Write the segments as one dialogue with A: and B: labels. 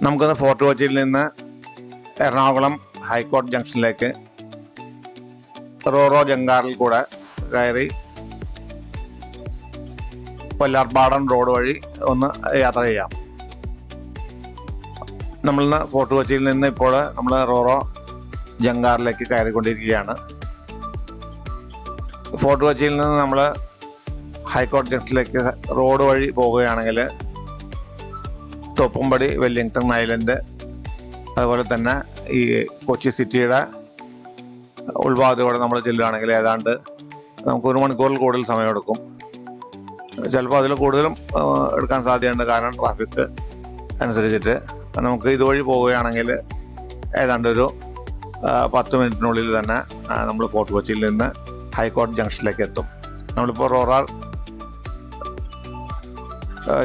A: നമുക്കത് ഫോർട്ട് കൊച്ചിയിൽ നിന്ന് എറണാകുളം ഹൈക്കോർട്ട് ജംഗ്ഷനിലേക്ക് റോറോ ജങ്കാറിൽ കൂടെ കയറി വല്ലാർപാടം റോഡ് വഴി ഒന്ന് യാത്ര ചെയ്യാം. നമ്മളിന്ന് ഫോർട്ട് കൊച്ചിയിൽ നിന്ന് ഇപ്പോൾ നമ്മൾ റോറോ ജങ്കാറിലേക്ക് കയറിക്കൊണ്ടിരിക്കുകയാണ്. ഫോർട്ട് കൊച്ചിയിൽ നിന്ന് നമ്മൾ ഹൈക്കോർട്ട് ജംഗ്ഷനിലേക്ക് റോഡ് വഴി പോവുകയാണെങ്കിൽ തോപ്പുംപടി, വെല്ലിംഗ്ടൺ ഐലൻഡ്, അതുപോലെ തന്നെ ഈ കൊച്ചി സിറ്റിയുടെ ഉൾഭാഗത്തൂടെ നമ്മൾ ചെല്ലുകയാണെങ്കിൽ ഏതാണ്ട് നമുക്ക് 1 മണിക്കൂറിൽ കൂടുതൽ സമയമെടുക്കും. ചിലപ്പോൾ അതിൽ കൂടുതലും എടുക്കാൻ സാധ്യതയുണ്ട്, കാരണം ട്രാഫിക് അനുസരിച്ചിട്ട്. നമുക്ക് ഇതുവഴി പോവുകയാണെങ്കിൽ ഏതാണ്ട് ഒരു 10 മിനിറ്റിനുള്ളിൽ തന്നെ നമ്മൾ ഫോർട്ട് കൊച്ചിയിൽ നിന്ന് ഹൈക്കോർട്ട് ജംഗ്ഷനിലേക്ക് എത്തും. നമ്മളിപ്പോൾ റോറോ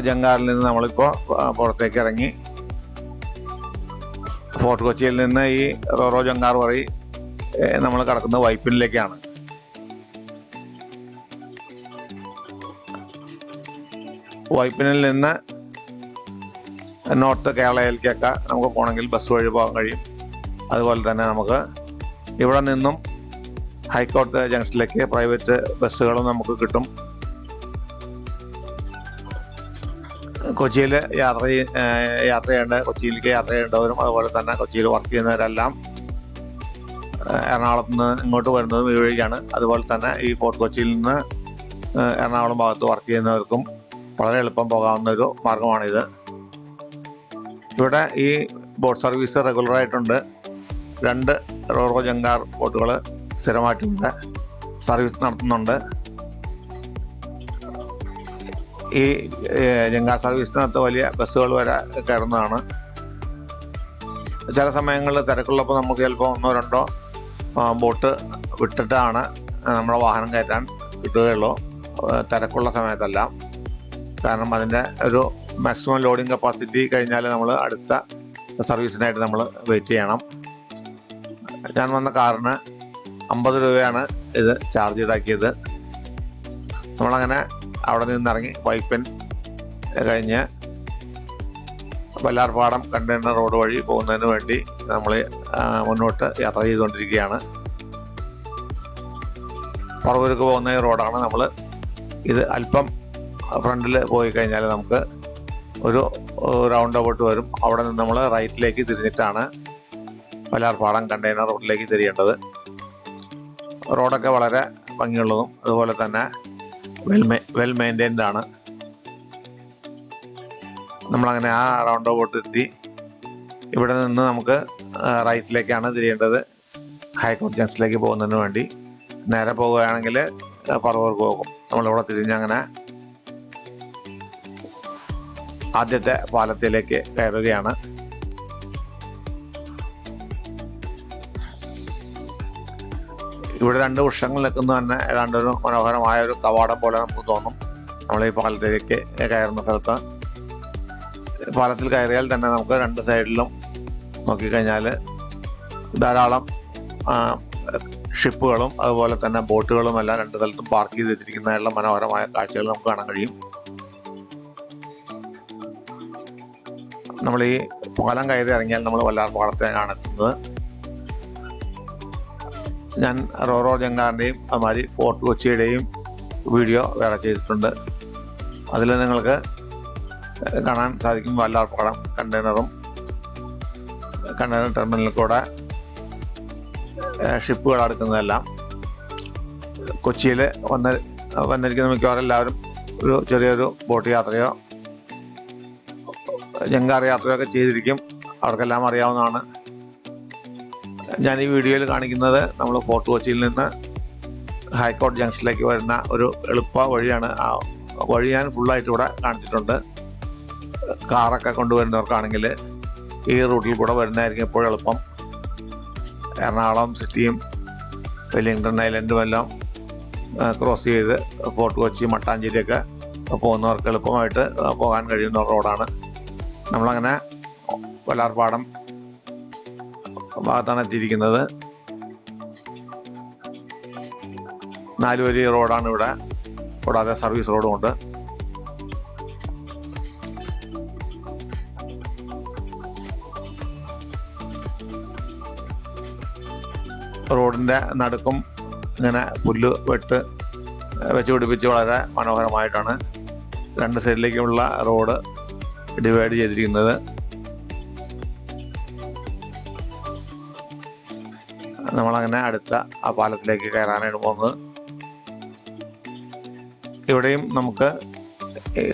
A: ജങ്കാറിൽ നിന്ന് നമ്മളിപ്പോൾ പുറത്തേക്ക് ഇറങ്ങി ഫോർട്ട് കൊച്ചിയിൽ നിന്ന് ഈ റോറോ ജങ്കാർ വഴി നമ്മൾ കടക്കുന്നത് വൈപ്പിനിലേക്കാണ്. വൈപ്പിനിൽ നിന്ന് നോർത്ത് കേരളയിലേക്കൊക്കെ നമുക്ക് പോകണമെങ്കിൽ ബസ് വഴി പോകാൻ കഴിയും. അതുപോലെ തന്നെ നമുക്ക് ഇവിടെ നിന്നും ഹൈക്കോർട്ട് ജംഗ്ഷനിലേക്ക് പ്രൈവറ്റ് ബസ്സുകളും നമുക്ക് കിട്ടും. കൊച്ചിയിൽ കൊച്ചിയിലേക്ക് യാത്ര ചെയ്യേണ്ടവരും അതുപോലെ തന്നെ കൊച്ചിയിൽ വർക്ക് ചെയ്യുന്നവരെല്ലാം എറണാകുളത്ത് നിന്ന് ഇങ്ങോട്ട് വരുന്നതും ഈ വഴിയാണ്. അതുപോലെ തന്നെ ഈ ഫോർട്ട് കൊച്ചിയിൽ നിന്ന് എറണാകുളം ഭാഗത്ത് വർക്ക് ചെയ്യുന്നവർക്കും വളരെ എളുപ്പം പോകാവുന്ന ഒരു മാർഗമാണിത്. ഇവിടെ ഈ ബോട്ട് സർവീസ് റെഗുലറായിട്ടുണ്ട്. 2 റോറോ ജങ്കാർ ബോട്ടുകൾ സ്ഥിരമായിട്ടുണ്ട് സർവീസ് നടത്തുന്നുണ്ട്. ഈ ജങ്കാർ സർവീസിനകത്ത് വലിയ ബസ്സുകൾ വരെ കയറുന്നതാണ്. ചില സമയങ്ങളിൽ തിരക്കുള്ളപ്പോൾ നമുക്ക് ചിലപ്പോൾ 1-2 ബോട്ട് വിട്ടിട്ടാണ് നമ്മുടെ വാഹനം കയറ്റാൻ കിട്ടുകയുള്ളൂ, തിരക്കുള്ള സമയത്തല്ല. കാരണം അതിൻ്റെ ഒരു മാക്സിമം ലോഡിങ് കപ്പാസിറ്റി കഴിഞ്ഞാൽ നമ്മൾ അടുത്ത സർവീസിനായിട്ട് നമ്മൾ വെയിറ്റ് ചെയ്യണം. ഞാൻ വന്ന കാറിന് 50 രൂപയാണ് ഇത് ചാർജ് ഈടാക്കിയത്. നമ്മളങ്ങനെ അവിടെ നിന്നിറങ്ങി വൈപ്പിൻ കഴിഞ്ഞ് വല്ലാർപാടം കണ്ടെയ്നർ റോഡ് വഴി പോകുന്നതിന് വേണ്ടി നമ്മൾ മുന്നോട്ട് യാത്ര ചെയ്തുകൊണ്ടിരിക്കുകയാണ്. പറവൂർക്ക് പോകുന്ന റോഡാണ്. നമ്മൾ ഇത് അല്പം ഫ്രണ്ടിൽ പോയി കഴിഞ്ഞാൽ നമുക്ക് ഒരു റൗണ്ട് അബൌട്ട് വരും. അവിടെ നിന്ന് നമ്മൾ റൈറ്റിലേക്ക് തിരിഞ്ഞിട്ടാണ് വല്ലാർപാടം കണ്ടെയ്നർ റോഡിലേക്ക് തിരിയേണ്ടത്. റോഡൊക്കെ വളരെ ഭംഗിയുള്ളതും അതുപോലെ തന്നെ വെൽ മെയിൻറ്റൈൻഡ് ആണ്. നമ്മളങ്ങനെ ആ റൗണ്ട് അബൌട്ട് എത്തി. ഇവിടെ നിന്ന് നമുക്ക് റൈറ്റിലേക്കാണ് തിരിയേണ്ടത്, ഹൈക്കോർട്ട് ജംഗ്ഷനിലേക്ക് പോകുന്നതിന് വേണ്ടി. നേരെ പോവുകയാണെങ്കിൽ പറവൂർക്ക് പോകും. നമ്മളിവിടെ തിരിഞ്ഞങ്ങനെ ആദ്യത്തെ പാലത്തിലേക്ക് കയറുകയാണ്. ഇവിടെ 2 വൃക്ഷങ്ങൾ നിൽക്കുന്ന തന്നെ ഏതാണ്ട് ഒരു മനോഹരമായ ഒരു കവാടം പോലെ നമുക്ക് തോന്നും. നമ്മൾ ഈ പാലത്തിലേക്ക് കയറുന്ന സ്ഥലത്ത് പാലത്തിൽ കയറിയാൽ തന്നെ നമുക്ക് 2 സൈഡിലും നോക്കിക്കഴിഞ്ഞാൽ ധാരാളം ഷിപ്പുകളും അതുപോലെ തന്നെ ബോട്ടുകളും എല്ലാം 2 സ്ഥലത്തും പാർക്ക് ചെയ്ത് വെച്ചിരിക്കുന്നതിനുള്ള മനോഹരമായ കാഴ്ചകൾ നമുക്ക് കാണാൻ കഴിയും. നമ്മൾ ഈ പാലം കയറി ഇറങ്ങിയാൽ നമ്മൾ വല്ലാർപാടത്തേക്കാണ് എത്തുന്നത്. ഞാൻ റോറോ ജങ്കാറിൻ്റെയും അതുമാതിരി ഫോർട്ട് കൊച്ചിയുടെയും വീഡിയോ വേറെ ചെയ്തിട്ടുണ്ട്. അതിൽ നിങ്ങൾക്ക് കാണാൻ സാധിക്കും വല്ലാർപാടം കണ്ടെയ്നർ ടെർമിനലിൽ കൂടെ ഷിപ്പുകൾ അടുക്കുന്നതെല്ലാം. കൊച്ചിയിൽ വന്നിരിക്കുന്ന മിക്കവാറും എല്ലാവരും ഒരു ചെറിയൊരു ബോട്ട് യാത്രയോ ജങ്കാർ യാത്രയോ ഒക്കെ ചെയ്തിരിക്കും. അവർക്കെല്ലാം അറിയാവുന്നതാണ്. ഞാൻ ഈ വീഡിയോയിൽ കാണിക്കുന്നത് നമ്മൾ ഫോർട്ട് കൊച്ചിയിൽ നിന്ന് ഹൈക്കോർട്ട് ജംഗ്ഷനിലേക്ക് വരുന്ന ഒരു എളുപ്പ വഴിയാണ്. ആ വഴി ഞാൻ ഫുള്ളായിട്ട് ഇവിടെ കാണിച്ചിട്ടുണ്ട്. കാറൊക്കെ കൊണ്ടുവരുന്നവർക്കാണെങ്കിൽ ഈ റൂട്ടിൽ കൂടെ വരുന്നതായിരിക്കും എപ്പോഴും എളുപ്പം. എറണാകുളം സിറ്റിയും വെല്ലിംഗ്ടൺ ഐലൻഡും എല്ലാം ക്രോസ് ചെയ്ത് ഫോർട്ട് കൊച്ചി, മട്ടാഞ്ചേരിയൊക്കെ പോകുന്നവർക്ക് എളുപ്പമായിട്ട് പോകാൻ കഴിയുന്ന റോഡാണ്. നമ്മളങ്ങനെ വല്ലാർപാടം ഭാഗത്താണ് എത്തിയിരിക്കുന്നത്. 4 വരി റോഡാണ് ഇവിടെ, കൂടാതെ സർവീസ് റോഡും ഉണ്ട്. റോഡിൻ്റെ നടുക്കും ഇങ്ങനെ പുല്ല് വെച്ച് പിടിപ്പിച്ച് വളരെ മനോഹരമായിട്ടാണ് 2 സൈഡിലേക്കുമുള്ള റോഡ് ഡിവൈഡ് ചെയ്തിരിക്കുന്നത്. നമ്മളങ്ങനെ അടുത്ത ആ പാലത്തിലേക്ക് കയറാനാണ് പോകുന്നത്. ഇവിടെയും നമുക്ക്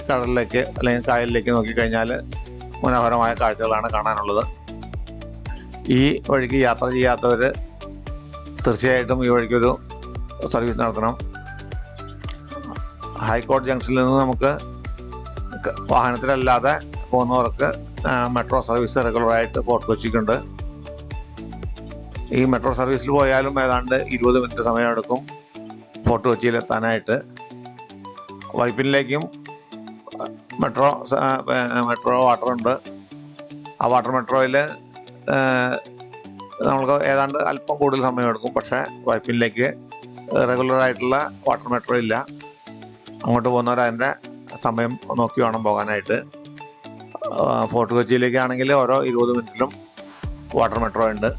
A: കടലിലേക്ക് അല്ലെങ്കിൽ കായലിലേക്ക് നോക്കിക്കഴിഞ്ഞാൽ മനോഹരമായ കാഴ്ചകളാണ് കാണാനുള്ളത്. ഈ വഴിക്ക് യാത്ര ചെയ്യാത്തവർ തീർച്ചയായിട്ടും ഈ വഴിക്കൊരു സർവീസ് നടത്തണം. ഹൈക്കോടതി ജംഗ്ഷനിൽ നിന്ന് നമുക്ക് വാഹനത്തിലല്ലാതെ പോകുന്നവർക്ക് മെട്രോ സർവീസ് റെഗുലറായിട്ട് ഫോർട്ട് കൊച്ചിക്കുണ്ട്. ഈ മെട്രോ സർവീസിൽ പോയാലും ഏതാണ്ട് 20 മിനിറ്റ് സമയമെടുക്കും ഫോർട്ട് കൊച്ചിയിലെത്താനായിട്ട്. വൈപ്പിനിലേക്കും മെട്രോ വാട്ടറുണ്ട്. ആ വാട്ടർ മെട്രോയിൽ നമ്മൾക്ക് ഏതാണ്ട് അല്പം കൂടുതൽ സമയമെടുക്കും. പക്ഷേ വൈപ്പിനിലേക്ക് റെഗുലറായിട്ടുള്ള വാട്ടർ മെട്രോ ഇല്ല. അങ്ങോട്ട് പോകുന്നവർ അതിൻ്റെ സമയം നോക്കി വേണം പോകാനായിട്ട്. ഫോർട്ട് കൊച്ചിയിലേക്കാണെങ്കിൽ ഓരോ 20 മിനിറ്റിലും വാട്ടർ മെട്രോ ഉണ്ട്.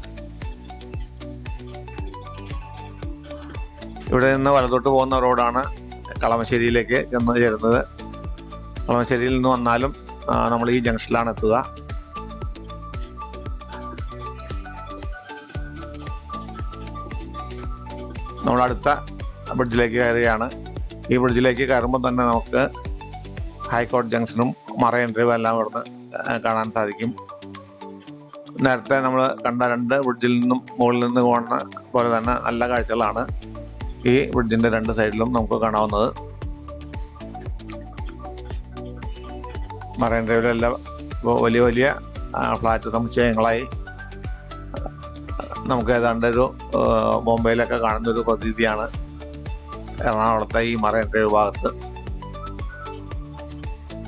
A: ഇവിടെ നിന്ന് വലത്തോട്ട് പോകുന്ന റോഡാണ് കളമശ്ശേരിയിലേക്ക് ചെന്ന് ചേരുന്നത്. കളമശ്ശേരിയിൽ നിന്ന് വന്നാലും നമ്മൾ ഈ ജംഗ്ഷനിലാണ് എത്തുക. നമ്മളടുത്ത ബ്രിഡ്ജിലേക്ക് കയറുകയാണ്. ഈ ബ്രിഡ്ജിലേക്ക് കയറുമ്പോൾ തന്നെ നമുക്ക് ഹൈക്കോടതി ജംഗ്ഷനും മറൈൻ ഡ്രൈവും എല്ലാം ഇവിടുന്ന് കാണാൻ സാധിക്കും. നേരത്തെ നമ്മൾ കണ്ട 2 ബ്രിഡ്ജിൽ നിന്നും മുകളിൽ നിന്ന് പോകുന്ന പോലെ തന്നെ നല്ല കാഴ്ചകളാണ് ഈ ബ്രിഡ്ജിൻ്റെ 2 സൈഡിലും നമുക്ക് കാണാവുന്നത്. മറൈൻ ഡ്രൈവിലെല്ലാം വലിയ വലിയ ഫ്ലാറ്റ് സമുച്ചയങ്ങളായി നമുക്ക് ഏതാണ്ട് ഒരു ബോംബെയിലൊക്കെ കാണുന്നൊരു പ്രതീതിയാണ് എറണാകുളത്തെ ഈ മറൈൻ ഡ്രൈവ് ഭാഗത്ത്.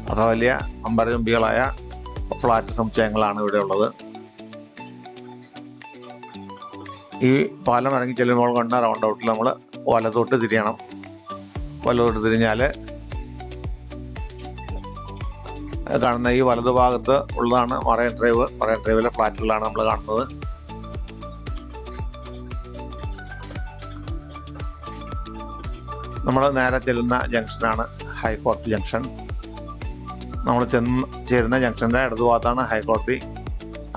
A: അത്ര വലിയ അമ്പരചുംബികളായ ഫ്ലാറ്റ് സമുച്ചയങ്ങളാണ് ഇവിടെ ഉള്ളത്. ഈ പാലം ഇറങ്ങി ചെല്ലുമ്പോൾ കണ്ട റൗണ്ട് ഔട്ടിൽ നമ്മൾ വലത്തോട്ട് തിരിയണം. വലത്തോട്ട് തിരിഞ്ഞാൽ കാണുന്ന ഈ വലതുഭാഗത്ത് ഉള്ളതാണ് മറൈൻ ഡ്രൈവ്. മറൈൻ ഡ്രൈവിലെ ഫ്ലാറ്റുകളാണ് നമ്മൾ കാണുന്നത്. നമ്മൾ നേരെ ചെല്ലുന്ന ജംഗ്ഷനാണ് ഹൈക്കോടതി ജംഗ്ഷൻ. നമ്മൾ ചേരുന്ന ജംഗ്ഷൻ്റെ ഇടതുഭാഗത്താണ് ഹൈക്കോടതി.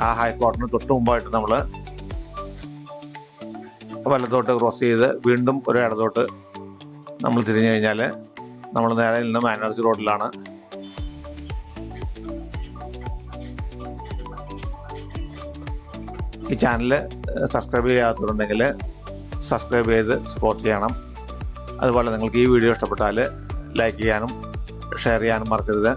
A: ആ ഹൈക്കോടതിന് തൊട്ട് മുമ്പായിട്ട് നമ്മൾ വലത്തോട്ട് ക്രോസ് ചെയ്ത് വീണ്ടും ഒരു ഇടത്തോട്ട് നമ്മൾ തിരിഞ്ഞു കഴിഞ്ഞാൽ നമ്മൾ നേരെ നിന്ന് മാനർജി റോഡിലാണ്. ഈ ചാനൽ സബ്സ്ക്രൈബ് ചെയ്യാത്തവരുണ്ടെങ്കിൽ സബ്സ്ക്രൈബ് ചെയ്ത് സപ്പോർട്ട് ചെയ്യണം. അതുപോലെ നിങ്ങൾക്ക് ഈ വീഡിയോ ഇഷ്ടപ്പെട്ടാൽ ലൈക്ക് ചെയ്യാനും ഷെയർ ചെയ്യാനും മറക്കരുത്.